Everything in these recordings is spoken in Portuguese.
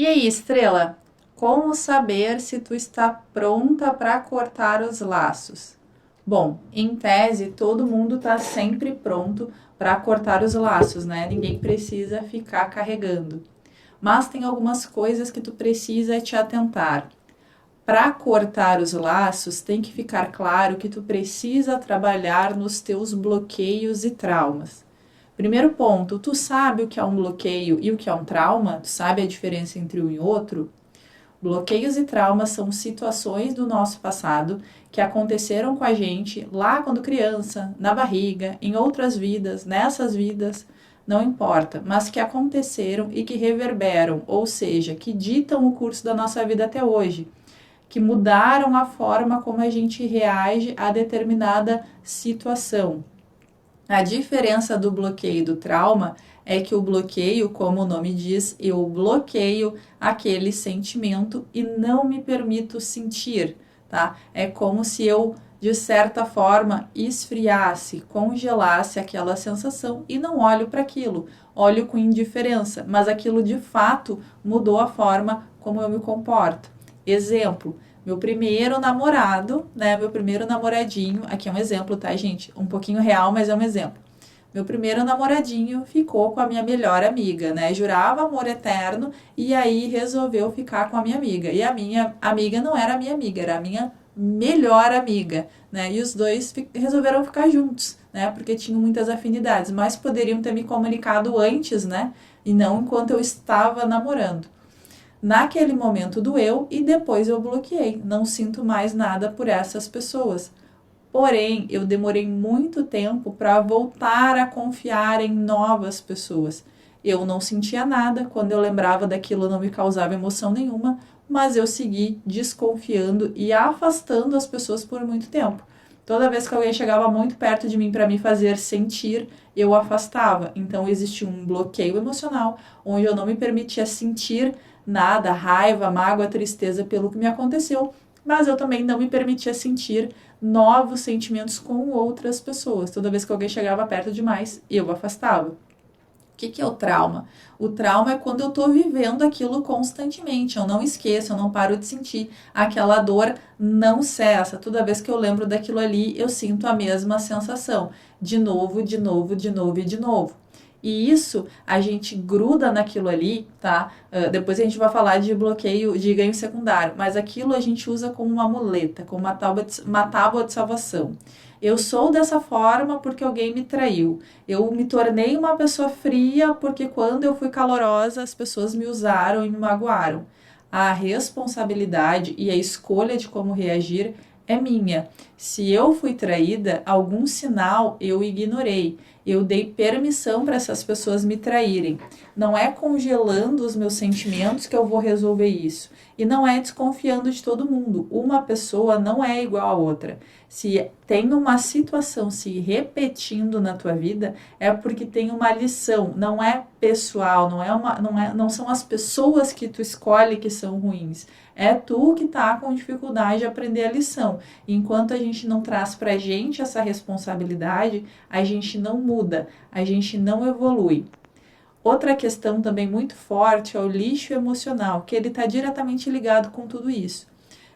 E aí, Estrela, como saber se tu está pronta para cortar os laços? Bom, em tese, todo mundo está sempre pronto para cortar os laços, né? Ninguém precisa ficar carregando. Mas tem algumas coisas que tu precisa te atentar. Para cortar os laços, tem que ficar claro que tu precisa trabalhar nos teus bloqueios e traumas. Primeiro ponto, tu sabe o que é um bloqueio e o que é um trauma? Tu sabe a diferença entre um e outro? Bloqueios e traumas são situações do nosso passado que aconteceram com a gente lá quando criança, na barriga, em outras vidas, nessas vidas, não importa, mas que aconteceram e que reverberam, ou seja, que ditam o curso da nossa vida até hoje, que mudaram a forma como a gente reage a determinada situação. A diferença do bloqueio e do trauma é que o bloqueio, como o nome diz, eu bloqueio aquele sentimento e não me permito sentir, tá? É como se eu, de certa forma, esfriasse, congelasse aquela sensação e não olho para aquilo. Olho com indiferença, mas aquilo de fato mudou a forma como eu me comporto. Exemplo, meu primeiro namorado, né? Meu primeiro namoradinho, aqui é um exemplo, tá, gente? Um pouquinho real, mas é um exemplo. Meu primeiro namoradinho ficou com a minha melhor amiga, né? Jurava amor eterno e aí resolveu ficar com a minha amiga. E a minha amiga não era a minha amiga, era a minha melhor amiga, né? E os dois resolveram ficar juntos, né? Porque tinham muitas afinidades, mas poderiam ter me comunicado antes, né? E não enquanto eu estava namorando. Naquele momento doeu e depois eu bloqueei. Não sinto mais nada por essas pessoas. Porém, eu demorei muito tempo para voltar a confiar em novas pessoas. Eu não sentia nada, quando eu lembrava daquilo não me causava emoção nenhuma, mas eu segui desconfiando e afastando as pessoas por muito tempo. Toda vez que alguém chegava muito perto de mim para me fazer sentir, eu afastava. Então existia um bloqueio emocional, onde eu não me permitia sentir nada, raiva, mágoa, tristeza pelo que me aconteceu, mas eu também não me permitia sentir novos sentimentos com outras pessoas. Toda vez que alguém chegava perto demais, eu afastava. O que é o trauma? O trauma é quando eu estou vivendo aquilo constantemente. Eu não esqueço, eu não paro de sentir. Aquela dor não cessa. Toda vez que eu lembro daquilo ali, eu sinto a mesma sensação. De novo, de novo, de novo e de novo. E isso a gente gruda naquilo ali, tá? Depois a gente vai falar de bloqueio de ganho secundário, mas aquilo a gente usa como uma muleta, como uma tábua de salvação. Eu sou dessa forma porque alguém me traiu. Eu me tornei uma pessoa fria porque quando eu fui calorosa, as pessoas me usaram e me magoaram. A responsabilidade e a escolha de como reagir é minha. Se eu fui traída, algum sinal eu ignorei. Eu dei permissão para essas pessoas me traírem. Não é congelando os meus sentimentos que eu vou resolver isso. E não é desconfiando de todo mundo. Uma pessoa não é igual a outra. Se tem uma situação se repetindo na tua vida, é porque tem uma lição. Não é pessoal, não são as pessoas que tu escolhe que são ruins. É tu que tá com dificuldade de aprender a lição. Enquanto a gente não traz pra gente essa responsabilidade, a gente não muda, a gente não evolui. Outra questão também muito forte é o lixo emocional, que ele está diretamente ligado com tudo isso.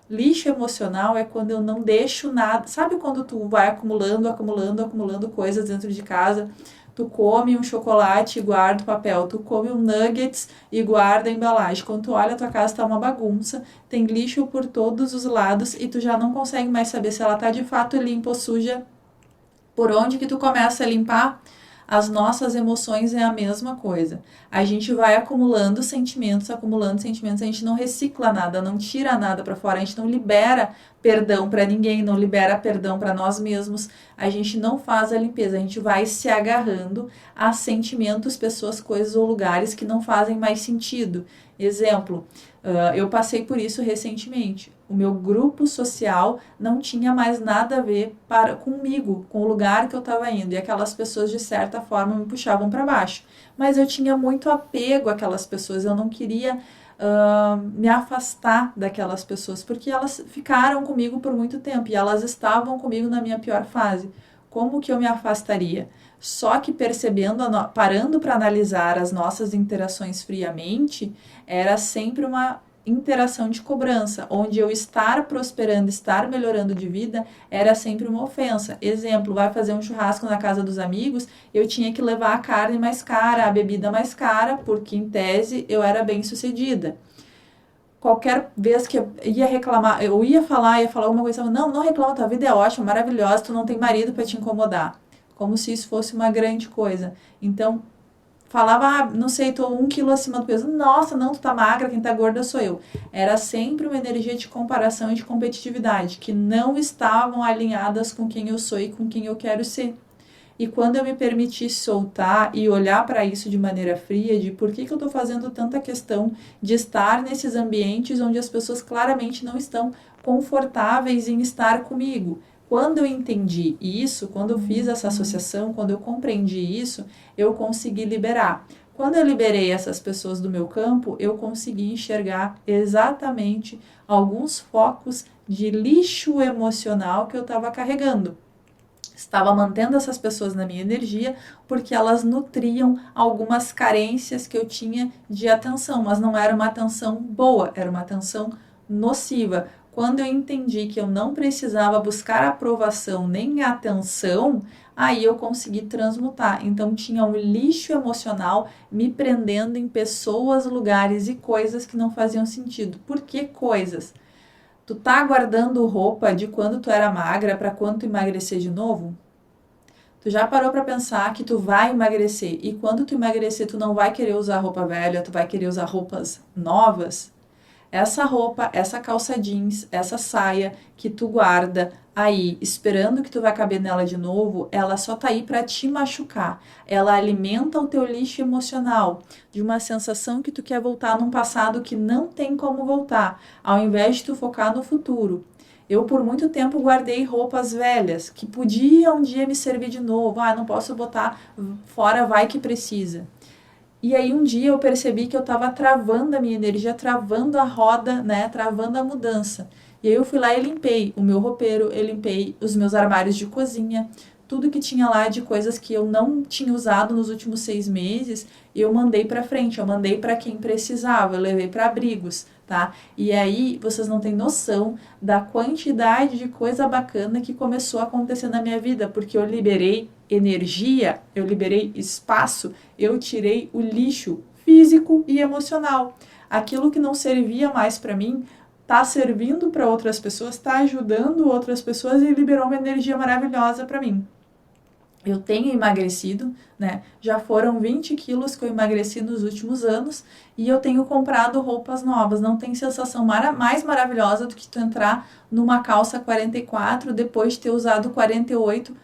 Lixo emocional é quando eu não deixo nada. Sabe quando tu vai acumulando, acumulando, acumulando coisas dentro de casa? Tu come um chocolate e guarda o papel. Tu come um nuggets e guarda a embalagem. Quando tu olha, a tua casa tá uma bagunça. Tem lixo por todos os lados e tu já não consegue mais saber se ela tá de fato limpa ou suja. Por onde que tu começa a limpar? As nossas emoções é a mesma coisa. A gente vai acumulando sentimentos, a gente não recicla nada, não tira nada para fora, a gente não libera perdão para ninguém, não libera perdão para nós mesmos, a gente não faz a limpeza, a gente vai se agarrando a sentimentos, pessoas, coisas ou lugares que não fazem mais sentido. Exemplo, eu passei por isso recentemente. O meu grupo social não tinha mais nada a ver comigo, com o lugar que eu estava indo. E aquelas pessoas, de certa forma, me puxavam para baixo. Mas eu tinha muito apego àquelas pessoas. Eu não queria me afastar daquelas pessoas, porque elas ficaram comigo por muito tempo. E elas estavam comigo na minha pior fase. Como que eu me afastaria? Só que parando para analisar as nossas interações friamente, era sempre uma interação de cobrança, onde eu estar prosperando, estar melhorando de vida, era sempre uma ofensa. Exemplo, vai fazer um churrasco na casa dos amigos, eu tinha que levar a carne mais cara, a bebida mais cara, porque em tese eu era bem sucedida. Qualquer vez que eu ia reclamar, eu ia falar alguma coisa, não reclama, tua vida é ótima, maravilhosa, tu não tem marido para te incomodar. Como se isso fosse uma grande coisa. Então, falava, não sei, tô 1 quilo acima do peso. Nossa, não, tu tá magra, quem tá gorda sou eu. Era sempre uma energia de comparação e de competitividade, que não estavam alinhadas com quem eu sou e com quem eu quero ser. E quando eu me permiti soltar e olhar para isso de maneira fria, de por que eu estou fazendo tanta questão de estar nesses ambientes onde as pessoas claramente não estão confortáveis em estar comigo. Quando eu entendi isso, quando eu fiz essa associação, quando eu compreendi isso, eu consegui liberar. Quando eu liberei essas pessoas do meu campo, eu consegui enxergar exatamente alguns focos de lixo emocional que eu estava carregando. Estava mantendo essas pessoas na minha energia porque elas nutriam algumas carências que eu tinha de atenção, mas não era uma atenção boa, era uma atenção nociva. Quando eu entendi que eu não precisava buscar aprovação nem atenção, aí eu consegui transmutar. Então tinha um lixo emocional me prendendo em pessoas, lugares e coisas que não faziam sentido. Por que coisas? Tu tá guardando roupa de quando tu era magra para quando tu emagrecer de novo? Tu já parou para pensar que tu vai emagrecer e quando tu emagrecer tu não vai querer usar roupa velha, tu vai querer usar roupas novas? Essa roupa, essa calça jeans, essa saia que tu guarda aí, esperando que tu vai caber nela de novo, ela só tá aí para te machucar. Ela alimenta o teu lixo emocional, de uma sensação que tu quer voltar num passado que não tem como voltar, ao invés de tu focar no futuro. Eu, por muito tempo, guardei roupas velhas, que podiam um dia me servir de novo. Ah, não posso botar fora, vai que precisa. E aí um dia eu percebi que eu estava travando a minha energia, travando a roda, né, travando a mudança. E aí eu fui lá e limpei o meu roupeiro, eu limpei os meus armários de cozinha, tudo que tinha lá de coisas que eu não tinha usado nos últimos 6 meses, eu mandei para frente, eu mandei para quem precisava, eu levei para abrigos, tá? E aí vocês não têm noção da quantidade de coisa bacana que começou a acontecer na minha vida, porque eu liberei energia, eu liberei espaço, eu tirei o lixo físico e emocional. Aquilo que não servia mais para mim está servindo para outras pessoas, está ajudando outras pessoas e liberou uma energia maravilhosa para mim. Eu tenho emagrecido, né? Já foram 20 quilos que eu emagreci nos últimos anos e eu tenho comprado roupas novas. Não tem sensação mais maravilhosa do que tu entrar numa calça 44 depois de ter usado 48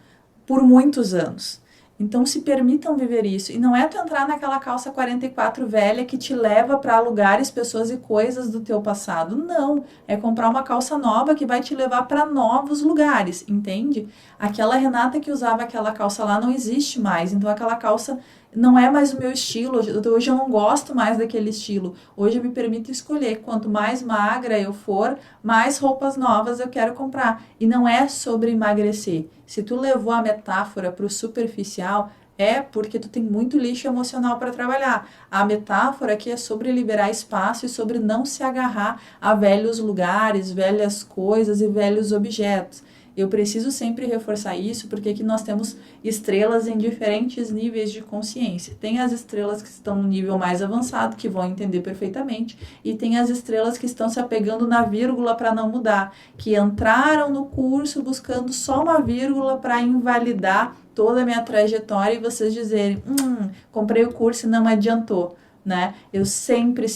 por muitos anos. Então se permitam viver isso. E não é tu entrar naquela calça 44 velha que te leva para lugares, pessoas e coisas do teu passado. Não, é comprar uma calça nova que vai te levar para novos lugares, entende? Aquela Renata que usava aquela calça lá não existe mais. Então aquela calça não é mais o meu estilo. Hoje eu não gosto mais daquele estilo. Hoje eu me permito escolher. Quanto mais magra eu for, mais roupas novas eu quero comprar. E não é sobre emagrecer. Se tu levou a metáfora para o superficial, é porque tu tem muito lixo emocional para trabalhar. A metáfora aqui é sobre liberar espaço e sobre não se agarrar a velhos lugares, velhas coisas e velhos objetos. Eu preciso sempre reforçar isso porque aqui nós temos estrelas em diferentes níveis de consciência. Tem as estrelas que estão no nível mais avançado, que vão entender perfeitamente, e tem as estrelas que estão se apegando na vírgula para não mudar, que entraram no curso buscando só uma vírgula para invalidar toda a minha trajetória e vocês dizerem, comprei o curso e não adiantou, né? Eu sempre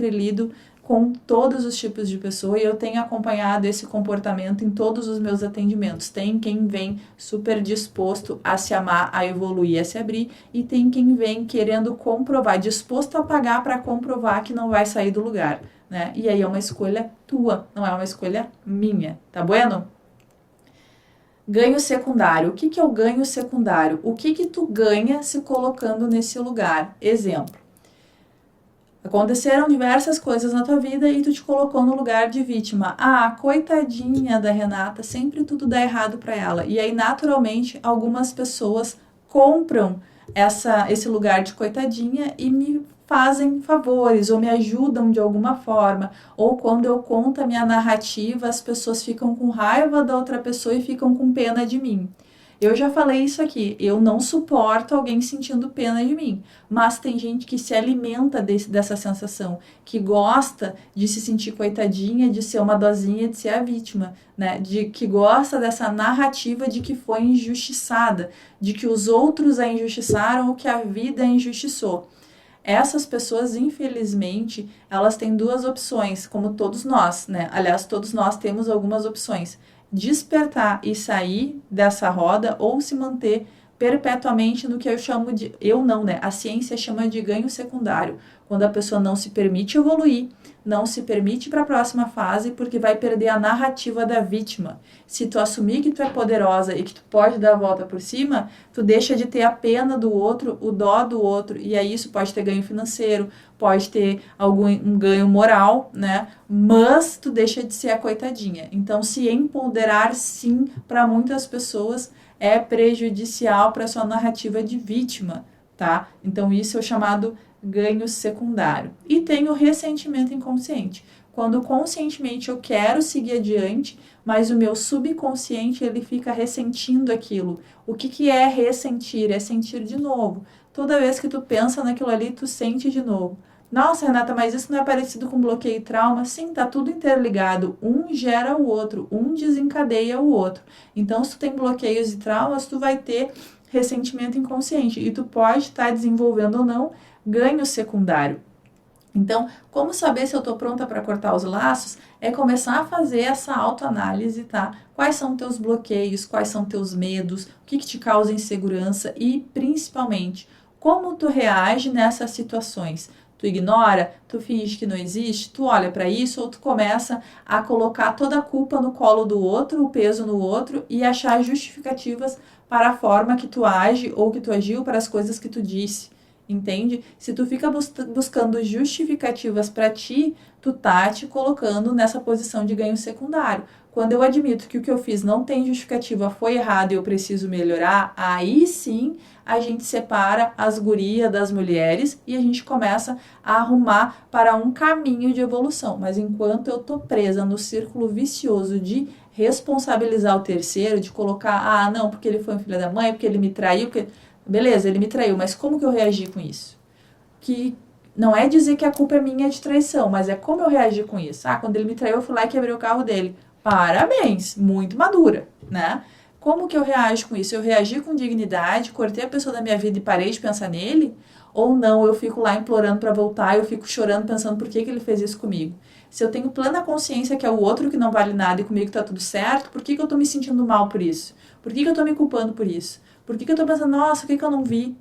lido com todos os tipos de pessoa e eu tenho acompanhado esse comportamento em todos os meus atendimentos. Tem quem vem super disposto a se amar, a evoluir, a se abrir, e tem quem vem querendo comprovar, disposto a pagar para comprovar que não vai sair do lugar, né? E aí é uma escolha tua, não é uma escolha minha, tá bueno? Ganho secundário. O que é o ganho secundário? O que tu ganha se colocando nesse lugar? Exemplo. Aconteceram diversas coisas na tua vida e tu te colocou no lugar de vítima. Ah, coitadinha da Renata, sempre tudo dá errado para ela. E aí, naturalmente, algumas pessoas compram esse lugar de coitadinha e me fazem favores ou me ajudam de alguma forma, ou quando eu conto a minha narrativa, as pessoas ficam com raiva da outra pessoa e ficam com pena de mim. Eu já falei isso aqui, eu não suporto alguém sentindo pena de mim, mas tem gente que se alimenta dessa sensação, que gosta de se sentir coitadinha, de ser uma dozinha, de ser a vítima, né? Que gosta dessa narrativa de que foi injustiçada, de que os outros a injustiçaram ou que a vida a injustiçou. Essas pessoas, infelizmente, elas têm duas opções, como todos nós, né? Aliás, todos nós temos algumas opções: despertar e sair dessa roda ou se manter perpetuamente no que eu chamo de, eu não, né? A ciência chama de ganho secundário, quando a pessoa não se permite evoluir, não se permite para a próxima fase porque vai perder a narrativa da vítima. Se tu assumir que tu é poderosa e que tu pode dar a volta por cima, tu deixa de ter a pena do outro, o dó do outro, e aí isso pode ter ganho financeiro, pode ter um ganho moral, né? Mas tu deixa de ser a coitadinha. Então, se empoderar, sim, para muitas pessoas é prejudicial para sua narrativa de vítima, tá? Então, isso é o chamado ganho secundário. E tem o ressentimento inconsciente. Quando conscientemente eu quero seguir adiante, mas o meu subconsciente ele fica ressentindo aquilo. O que é ressentir? É sentir de novo. Toda vez que tu pensa naquilo ali, tu sente de novo. Nossa, Renata, mas isso não é parecido com bloqueio e trauma? Sim, tá tudo interligado. Um gera o outro, um desencadeia o outro. Então, se tu tem bloqueios e traumas, tu vai ter ressentimento inconsciente. E tu pode estar desenvolvendo ou não ganho secundário. Então, como saber se eu estou pronta para cortar os laços? É começar a fazer essa autoanálise, tá? Quais são teus bloqueios, quais são teus medos, o que te causa insegurança e, principalmente, como tu reage nessas situações. Tu ignora, tu finge que não existe, tu olha para isso ou tu começa a colocar toda a culpa no colo do outro, o peso no outro e achar justificativas para a forma que tu age ou que tu agiu, para as coisas que tu disse. Entende? Se tu fica buscando justificativas para ti, tu tá te colocando nessa posição de ganho secundário. Quando eu admito que o que eu fiz não tem justificativa, foi errado e eu preciso melhorar, aí sim a gente separa as gurias das mulheres e a gente começa a arrumar para um caminho de evolução. Mas enquanto eu tô presa no círculo vicioso de responsabilizar o terceiro, de colocar, ah, não, porque ele foi um filho da mãe, porque ele me traiu, porque... Beleza, ele me traiu, mas como que eu reagi com isso? Que não é dizer que a culpa é minha de traição, mas é como eu reagi com isso. Ah, quando ele me traiu, eu fui lá e quebrei o carro dele. Parabéns, muito madura, né? Como que eu reajo com isso? Eu reagi com dignidade, cortei a pessoa da minha vida e parei de pensar nele? Ou não, eu fico lá implorando para voltar, eu fico chorando pensando por que ele fez isso comigo? Se eu tenho plena consciência que é o outro que não vale nada e comigo tá tudo certo, por que eu tô me sentindo mal por isso? Por que eu tô me culpando por isso? Por que eu tô pensando, nossa, o que eu não vi?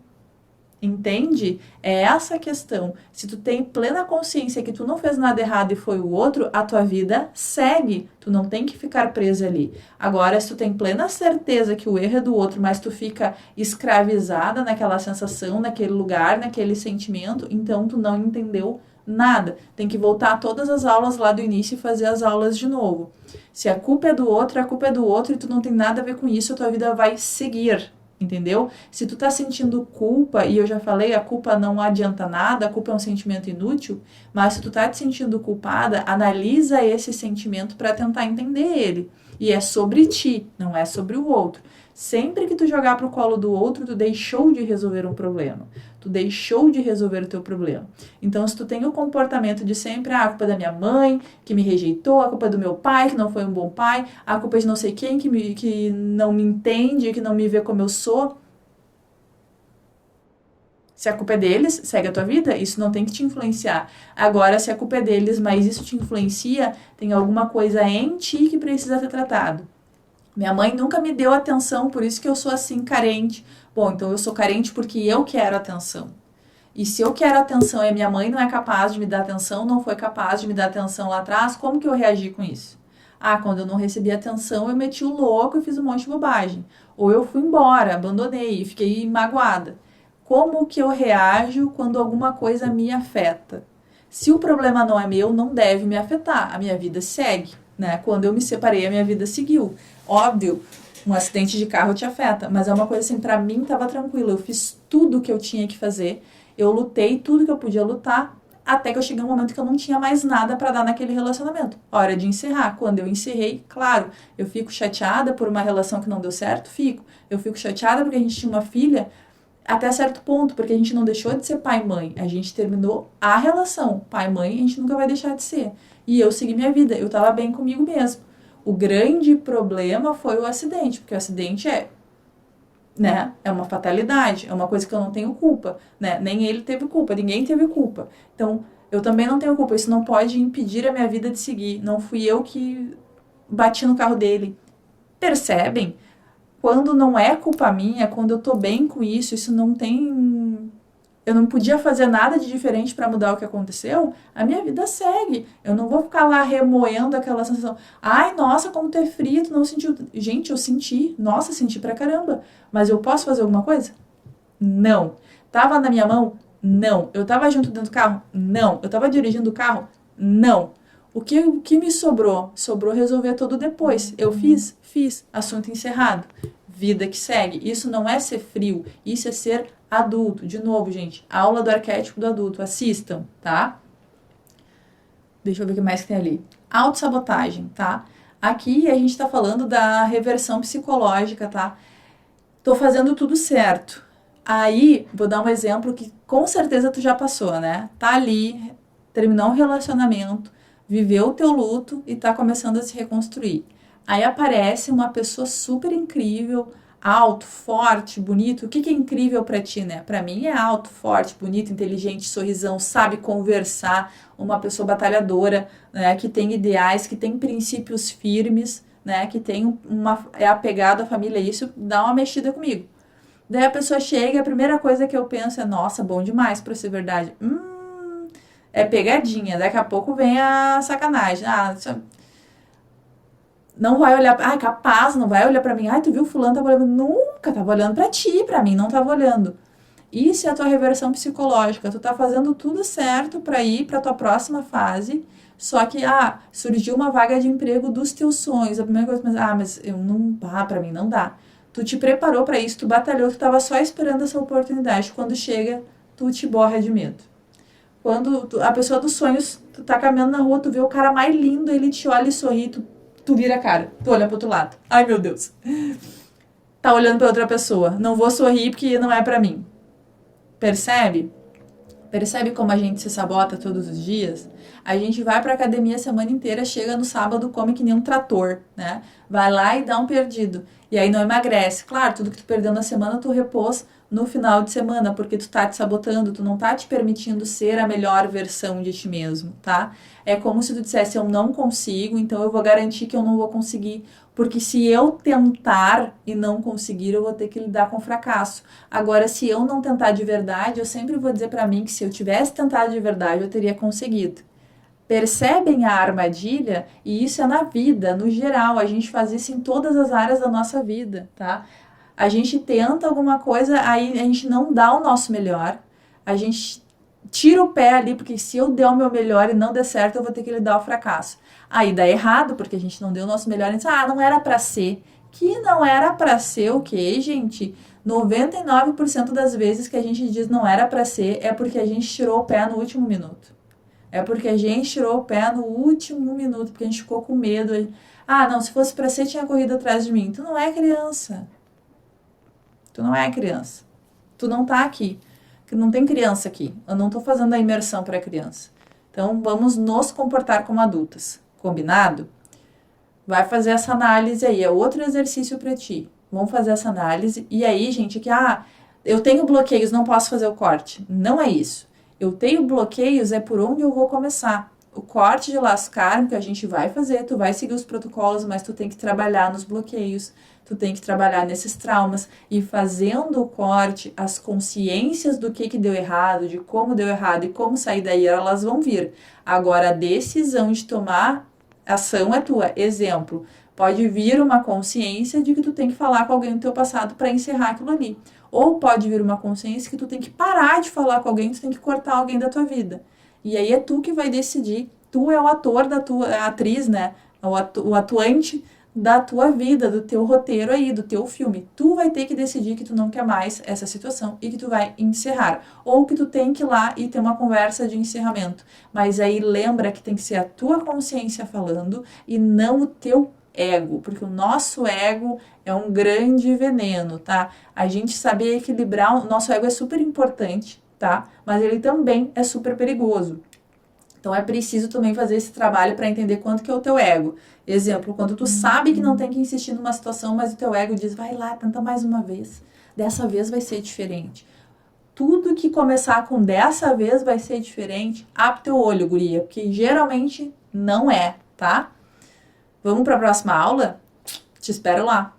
Entende? É essa a questão. Se tu tem plena consciência que tu não fez nada errado e foi o outro, a tua vida segue. Tu não tem que ficar presa ali. Agora, se tu tem plena certeza que o erro é do outro, mas tu fica escravizada naquela sensação, naquele lugar, naquele sentimento, então tu não entendeu nada. Tem que voltar a todas as aulas lá do início e fazer as aulas de novo. Se a culpa é do outro, a culpa é do outro e tu não tem nada a ver com isso, a tua vida vai seguir. Entendeu? Se tu tá sentindo culpa, e eu já falei, a culpa não adianta nada, a culpa é um sentimento inútil, mas se tu tá te sentindo culpada, analisa esse sentimento para tentar entender ele. E é sobre ti, não é sobre o outro. Sempre que tu jogar pro colo do outro, tu deixou de resolver um problema. Tu deixou de resolver o teu problema. Então, se tu tem o comportamento de sempre, a culpa é da minha mãe, que me rejeitou, a culpa é do meu pai, que não foi um bom pai, a culpa é de não sei quem, que não me entende, que não me vê como eu sou. Se a culpa é deles, segue a tua vida, isso não tem que te influenciar. Agora, se a culpa é deles, mas isso te influencia, tem alguma coisa em ti que precisa ser tratado. Minha mãe nunca me deu atenção, por isso que eu sou assim, carente. Bom, então eu sou carente porque eu quero atenção. E se eu quero atenção e a minha mãe não é capaz de me dar atenção, não foi capaz de me dar atenção lá atrás, como que eu reagi com isso? Ah, quando eu não recebi atenção, eu meti o louco e fiz um monte de bobagem. Ou eu fui embora, abandonei e fiquei magoada. Como que eu reajo quando alguma coisa me afeta? Se o problema não é meu, não deve me afetar. A minha vida segue, né? Quando eu me separei, a minha vida seguiu. Óbvio, Um acidente de carro te afeta, mas é uma coisa assim, pra mim tava tranquilo. Eu fiz tudo o que eu tinha que fazer, eu lutei tudo que eu podia lutar, até que eu cheguei um momento que eu não tinha mais nada pra dar naquele relacionamento. Hora de encerrar. Quando eu encerrei, claro, eu fico chateada por uma relação que não deu certo, fico. Eu fico chateada porque a gente tinha uma filha até certo ponto, porque a gente não deixou de ser pai e mãe. A gente terminou a relação. Pai e mãe, a gente nunca vai deixar de ser. E eu segui minha vida. Eu tava bem comigo mesmo. O grande problema foi o acidente, porque o acidente né, é uma fatalidade, é uma coisa que eu não tenho culpa, né? Nem ele teve culpa, ninguém teve culpa. Então, eu também não tenho culpa. Isso não pode impedir a minha vida de seguir. Não fui eu que bati no carro dele. Percebem? Quando não é culpa minha, quando eu tô bem com isso não tem. Eu não podia fazer nada de diferente para mudar o que aconteceu, a minha vida segue. Eu não vou ficar lá remoendo aquela sensação. Ai, nossa, como tu é frio, tu não sentiu. Gente, eu senti. Nossa, senti pra caramba. Mas eu posso fazer alguma coisa? Não. Tava na minha mão? Não. Eu tava junto dentro do carro? Não. Eu tava dirigindo o carro? Não. O que me sobrou? Sobrou resolver tudo depois. Eu fiz. Assunto encerrado. Vida que segue. Isso não é ser frio, isso é ser adulto. De novo, gente, aula do arquétipo do adulto. Assistam, tá? Deixa eu ver o que mais que tem ali. Autossabotagem, tá? Aqui a gente tá falando da reversão psicológica, tá? Tô fazendo tudo certo. Aí, vou dar um exemplo que com certeza tu já passou, né? Tá ali, terminou um relacionamento, viveu o teu luto e tá começando a se reconstruir. Aí aparece uma pessoa super incrível, alto, forte, bonito. O que é incrível pra ti, né? Pra mim é alto, forte, bonito, inteligente, sorrisão, sabe conversar, uma pessoa batalhadora, né? Que tem ideais, que tem princípios firmes, né? Que tem é apegado à família. Isso dá uma mexida comigo. Daí a pessoa chega e a primeira coisa que eu penso é, nossa, bom demais pra ser verdade. É pegadinha. Daqui a pouco vem a sacanagem. Não vai olhar, capaz, não vai olhar pra mim. Tu viu fulano tava olhando? Nunca, tava olhando pra ti, pra mim não tava olhando. Isso é a tua reversão psicológica. Tu tá fazendo tudo certo pra ir pra tua próxima fase. Só que, surgiu uma vaga de emprego dos teus sonhos. A primeira coisa, mas eu não, pra mim não dá. Tu te preparou pra isso, tu batalhou, tu tava só esperando essa oportunidade. Quando chega, tu te borra de medo. Quando a pessoa dos sonhos, tu tá caminhando na rua, tu vê o cara mais lindo, ele te olha e sorri, tu vira a cara, tu olha pro outro lado. Ai, meu Deus. Tá olhando pra outra pessoa. Não vou sorrir porque não é pra mim. Percebe? Percebe como a gente se sabota todos os dias? A gente vai pra academia a semana inteira, chega no sábado, come que nem um trator, né? Vai lá e dá um perdido. E aí não emagrece. Claro, tudo que tu perdeu na semana, tu repôs no final de semana, porque tu tá te sabotando, tu não tá te permitindo ser a melhor versão de ti mesmo, tá? É como se tu dissesse, eu não consigo, então eu vou garantir que eu não vou conseguir. Porque se eu tentar e não conseguir, eu vou ter que lidar com fracasso. Agora, se eu não tentar de verdade, eu sempre vou dizer pra mim que se eu tivesse tentado de verdade, eu teria conseguido. Percebem a armadilha? E isso é na vida, no geral. A gente faz isso em todas as áreas da nossa vida, tá? A gente tenta alguma coisa, aí a gente não dá o nosso melhor. A gente tira o pé ali, porque se eu der o meu melhor e não der certo, eu vou ter que lidar o fracasso. Aí dá errado, porque a gente não deu o nosso melhor. E diz, não era pra ser. Que não era pra ser o quê, gente? 99% das vezes que a gente diz não era pra ser, é porque a gente tirou o pé no último minuto. É porque a gente tirou o pé no último minuto, porque a gente ficou com medo. Não, se fosse pra ser, tinha corrido atrás de mim. Tu não é criança. Tu não é criança. Tu não tá aqui. Não tem criança aqui. Eu não tô fazendo a imersão para criança. Então, vamos nos comportar como adultas. Combinado? Vai fazer essa análise aí. É outro exercício para ti. Vamos fazer essa análise. E aí, gente, eu tenho bloqueios, não posso fazer o corte. Não é isso. Eu tenho bloqueios, é por onde eu vou começar. O corte de laço kármico a gente vai fazer, tu vai seguir os protocolos, mas tu tem que trabalhar nos bloqueios, tu tem que trabalhar nesses traumas. E fazendo o corte, as consciências do que deu errado, de como deu errado e como sair daí, elas vão vir. Agora, a decisão de tomar ação é tua. Exemplo, pode vir uma consciência de que tu tem que falar com alguém do teu passado para encerrar aquilo ali. Ou pode vir uma consciência que tu tem que parar de falar com alguém, tu tem que cortar alguém da tua vida. E aí é tu que vai decidir. Tu é o ator a atriz, né? O atuante da tua vida, do teu roteiro aí, do teu filme. Tu vai ter que decidir que tu não quer mais essa situação e que tu vai encerrar. Ou que tu tem que ir lá e ter uma conversa de encerramento. Mas aí lembra que tem que ser a tua consciência falando e não o teu ego, porque o nosso ego é um grande veneno, tá? A gente saber equilibrar, o nosso ego é super importante, tá? Mas ele também é super perigoso. Então é preciso também fazer esse trabalho para entender quanto que é o teu ego. Exemplo, quando tu sabe que não tem que insistir numa situação, mas o teu ego diz, vai lá, tenta mais uma vez. Dessa vez vai ser diferente. Tudo que começar com dessa vez vai ser diferente, abre teu olho, guria, porque geralmente não é, tá? Vamos para a próxima aula? Te espero lá.